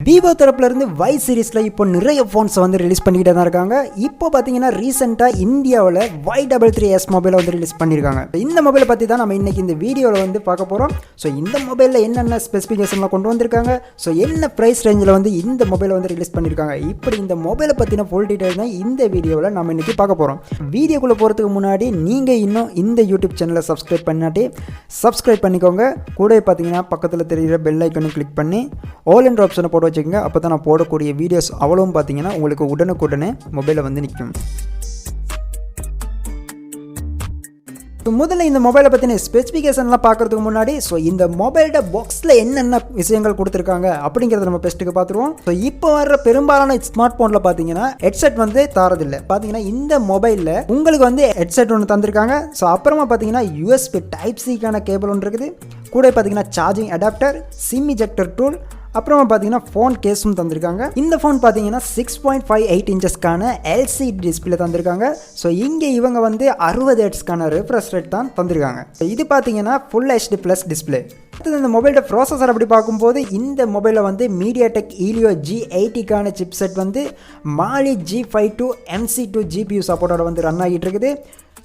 vivo தரப்புல இருந்து Y சீரிஸ்ல இப்போ நிறைய ஃபோன்ஸ் வந்து ரிலீஸ் பண்ணிக்கிட்டே தான் இருக்காங்க. இப்போ பாத்தீங்கன்னா ரீசெண்டா இந்தியாவுல Y33s மொபைலை வந்து ரிலீஸ் பண்ணிருக்காங்க. இந்த மொபைலை பத்தி தான் நம்ம இன்னைக்கு இந்த வீடியோல வந்து பார்க்க போறோம். ஸோ இந்த மொபைல்ல என்னென்ன ஸ்பெசிஃபிகேஷன்லாம் கொண்டு வந்திருக்காங்க, ஸோ என்ன பிரைஸ் ரேஞ்சில் வந்து இந்த மொபைலை வந்து ரிலீஸ் பண்ணிருக்காங்க, இப்படி இந்த மொபைலை பத்தின ஃபுல் டீடைல் தான் இந்த வீடியோவில் நம்ம இன்னைக்கு பார்க்க போறோம். வீடியோக்குள்ள போறதுக்கு முன்னாடி நீங்க இன்னும் இந்த யூடியூப் சேனலை சப்ஸ்கிரைப் பண்ணாட்டி சப்ஸ்கிரைப் பண்ணிக்கோங்க. கூட பார்த்தீங்கன்னா பக்கத்தில் தெரிகிற பெல் ஐக்கனும் கிளிக் பண்ணி ஆல் என்ற ஆப்ஷனை போட்டு வச்சுக்கோங்க. அப்போ தான் நான் போடக்கூடிய வீடியோஸ் அவ்வளவும் பார்த்தீங்கன்னா உங்களுக்கு உடனுக்குடனே மொபைலில் வந்து நிற்கும். முதல்ல இந்த மொபைலை பற்றின ஸ்பெசிஃபிகேஷன்லாம் பார்க்குறதுக்கு முன்னாடி இந்த மொபைலோட பாக்ஸில் என்னென்ன விஷயங்கள் கொடுத்துருக்காங்க அப்படிங்கிறத நம்ம பெஸ்ட்டுக்கு பார்த்துருவோம். இப்போ வர்ற பெரும்பாலான ஸ்மார்ட் ஃபோனில் பார்த்தீங்கன்னா ஹெட்செட் வந்து தாரதில்லை. பார்த்தீங்கன்னா இந்த மொபைலில் உங்களுக்கு வந்து ஹெட்செட் ஒன்று தந்திருக்காங்க. அப்புறமா பார்த்தீங்கன்னா USB Type-Cக்கான கேபிள் ஒன்று இருக்குது. கூட பார்த்தீங்கன்னா charging adapter, sim ejector tool, அப்புறமா பார்த்தீங்கன்னா ஃபோன் கேஸும் தந்திருக்காங்க. இந்த ஃபோன் பார்த்தீங்கன்னா 6.58 இன்ச்சஸ்க்கான LCD டிஸ்பிளே தந்திருக்காங்க. இங்கே இவங்க வந்து 60 ஹெர்ட்ஸ்க்கான ரெஃப்ரெஷ் ரேட் தான் தந்திருக்காங்க. இது பார்த்தீங்கன்னா ஃபுல் HD ப்ளஸ் டிஸ்பிளே. அடுத்தது இந்த மொபைலோட ப்ராசஸர் அப்படி பார்க்கும்போது இந்த மொபைலில் வந்து MediaTek Helio G80க்கான சிப்செட் வந்து Mali G52 MC2 GPU சப்போர்ட்டோட வந்து ரன் ஆகிட்டு இருக்குது.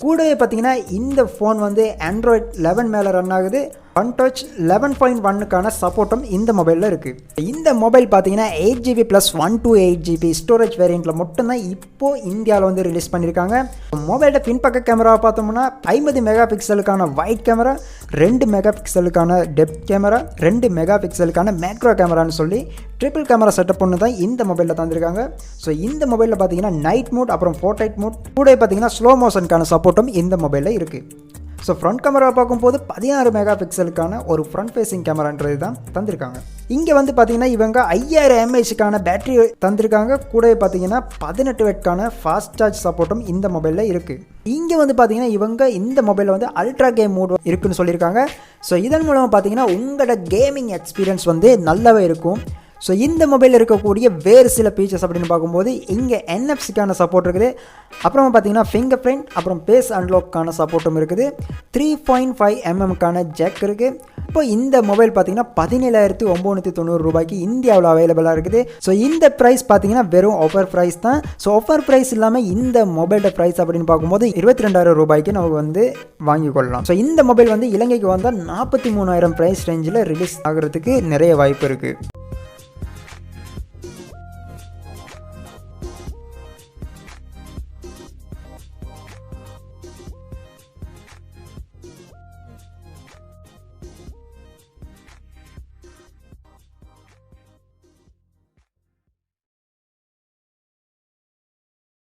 கூடவே பார்த்தீங்கன்னா இந்த ஃபோன் வந்து Android 11 மேலே ரன் ஆகுது. OneTouch 11.1க்கான சப்போர்ட்டும் இந்த மொபைலில் இருக்குது. இந்த மொபைல் பார்த்தீங்கன்னா 8GB + 128GB ஸ்டோரேஜ் வேரியண்ட்டில் மட்டும்தான் இப்போது இந்தியாவில் வந்து ரிலீஸ் பண்ணியிருக்காங்க. மொபைலோட பின்பக்க கேமராவை பார்த்தோம்னா 50 மெகா பிக்சலுக்கான வைட் கேமரா, 2 மெகா பிக்சலுக்கான டெப்த் கேமரா, 2 மெகா பிக்சலுக்கான மேக்ரோ கேமரான்னு சொல்லி ட்ரிபிள் கேமரா செட்டப் ஒன்று தான் இந்த மொபைலில் தந்திருக்காங்க. இந்த மொபைலில் பார்த்தீங்கன்னா நைட் மோட், அப்புறம் போர்ட்ரைட் மோட், கூட பார்த்தீங்கன்னா ஸ்லோ மோஷனுக்கான சப்போர்ட்டும் இந்த மொபைலில் இருக்குது. ஃப்ரண்ட் கேமரா பார்க்கும்போது 16 மெகா பிக்சலுக்கான ஒரு ஃப்ரண்ட் ஃபேஸிங் கேமரான்றது தான் தந்திருக்காங்க. இங்கே வந்து பார்த்தீங்கன்னா இவங்க 5000 mAhக்கான பேட்டரி தந்திருக்காங்க. கூட பார்த்தீங்கன்னா 18 வாட்க்கான ஃபாஸ்ட் சார்ஜ் சப்போர்ட்டும் இந்த மொபைலில் இருக்குது. இங்கே வந்து பார்த்தீங்கன்னா இவங்க இந்த மொபைலில் வந்து அல்ட்ரா கேம் மோட் இருக்குன்னு சொல்லியிருக்காங்க. இதன் மூலமாக பார்த்தீங்கன்னா உங்களோட கேமிங் எக்ஸ்பீரியன்ஸ் வந்து நல்லாவே இருக்கும். இந்த மொபைலில் இருக்கக்கூடிய வேறு சில ஃபீச்சர்ஸ் அப்படின்னு பார்க்கும்போது இங்கே NFC-க்கான சப்போர்ட் இருக்குது. அப்புறமா பார்த்தீங்கன்னா ஃபிங்கர் பிரிண்ட், அப்புறம் பேஸ் அன்லாக்கான சப்போர்ட்டும் இருக்குது. 3.5mm ஜாக் இருக்குது. இப்போ இந்த மொபைல் பார்த்தீங்கன்னா 17,990 ரூபாய்க்கு இந்தியாவில் அவைலபிளாக இருக்குது. இந்த ப்ரைஸ் பார்த்தீங்கன்னா வெறும் ஆஃபர் ப்ரைஸ் தான். ஆஃபர் ப்ரைஸ் இல்லாமல் இந்த மொபைலோட ப்ரைஸ் அப்படின்னு பார்க்கும்போது 22,000 ரூபாய்க்கு நமக்கு வந்து வாங்கி கொள்ளலாம். இந்த மொபைல் வந்து இலங்கைக்கு வந்தால் 43,000 ப்ரைஸ் ரேஞ்சில் ரிலீஸ் ஆகிறதுக்கு நிறைய வாய்ப்பு இருக்குது.